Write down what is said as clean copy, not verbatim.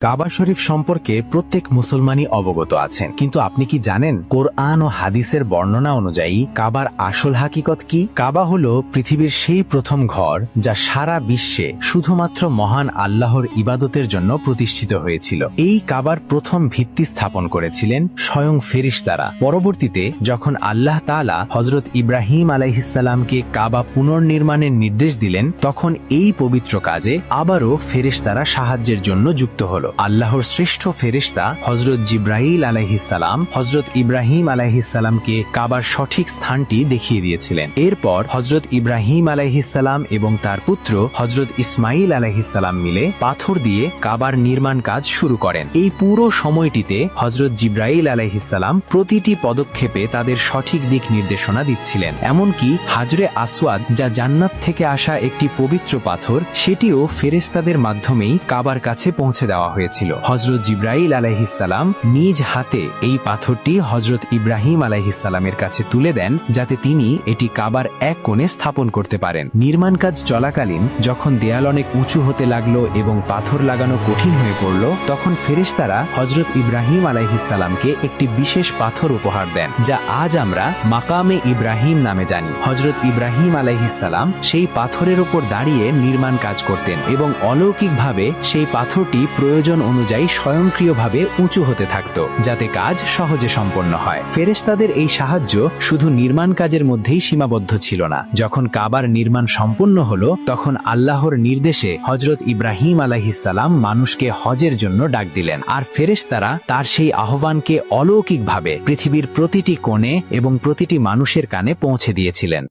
কাবা শরীফ সম্পর্কে প্রত্যেক মুসলমানই অবগত আছেন, কিন্তু আপনি কি জানেন কোরআন ও হাদিসের বর্ণনা অনুযায়ী কাবার আসল হাকিকত কি? কাবা হলো পৃথিবীর সেই প্রথম ঘর যা সারা বিশ্বে শুধুমাত্র মহান আল্লাহর ইবাদতের জন্য প্রতিষ্ঠিত হয়েছিল। এই কাবার প্রথম ভিত্তি স্থাপন করেছিলেন স্বয়ং ফেরেশতারা। পরবর্তীতে যখন আল্লাহ তাআলা হযরত ইব্রাহিম আলাইহিসসালামকে কাবা পুনর্নির্মাণের নির্দেশ দিলেন, তখন এই পবিত্র কাজে আবারও ফেরেশতারা সাহায্যের জন্য যুক্ত হল। আল্লাহর শ্রেষ্ঠ ফেরেশতা হযরত জিবরাইল আলাইহিসসালাম হযরত ইব্রাহিম আলাইহিসসালামকে কাবার সঠিক স্থানটি দেখিয়ে দিয়েছিলেন। এরপর হযরত ইব্রাহিম আলাইহিসসালাম এবং তার পুত্র হযরত ইসমাইল আলাইহিসসালাম মিলে পাথর দিয়ে কাবার নির্মাণ কাজ শুরু করেন। এই পুরো সময়টিতে হযরত জিবরাইল আলাইহিসসালাম প্রতিটি পদক্ষেপে তাদের সঠিক দিক নির্দেশনা দিচ্ছিলেন। এমনকি হাজরে আসওয়াদ, যা জান্নাত থেকে আসা একটি পবিত্র পাথর, সেটিও ফেরেশতাদের মাধ্যমেই কাবার কাছে পৌঁছে দেওয়া হয়েছিল। হযরত জিবরাইল আলাইহিসসালাম নিজ হাতে এই পাথরটি হযরত ইব্রাহিম আলাইহিসসালামের কাছে তুলে দেন, যাতে তিনি এটি কাবার এক কোণে স্থাপন করতে পারেন। নির্মাণ কাজ চলাকালীন যখন দেয়াল অনেক উঁচু হতে লাগলো এবং পাথর লাগানো কঠিন হয়ে পড়ল, তখন ফেরেশতারা হযরত ইব্রাহিম আলাইহিসসালামকে একটি বিশেষ পাথর উপহার দেন, যা আজ আমরা মাকামে ইব্রাহিম নামে জানি। হযরত ইব্রাহিম আলাইহিসসালাম সেই পাথরের উপর দাঁড়িয়ে নির্মাণ কাজ করতেন এবং অলৌকিকভাবে সেই পাথরটি প্রয়োজন অনুযায়ী স্বয়ংক্রিয়ভাবে উঁচু হতে থাকত, যাতে কাজ সহজে সম্পন্ন হয়। ফেরেশতাদের এই সাহায্য শুধু নির্মাণ কাজের মধ্যেই সীমাবদ্ধ ছিল না। যখন কাবার নির্মাণ সম্পন্ন হলো, তখন আল্লাহর নির্দেশে হযরত ইব্রাহিম আলাইহিসসালাম মানুষকে হজের জন্য ডাক দিলেন, আর ফেরেশতারা তার সেই আহ্বানকে অলৌকিকভাবে পৃথিবীর প্রতিটি কোণে এবং প্রতিটি মানুষের কানে পৌঁছে দিয়েছিলেন।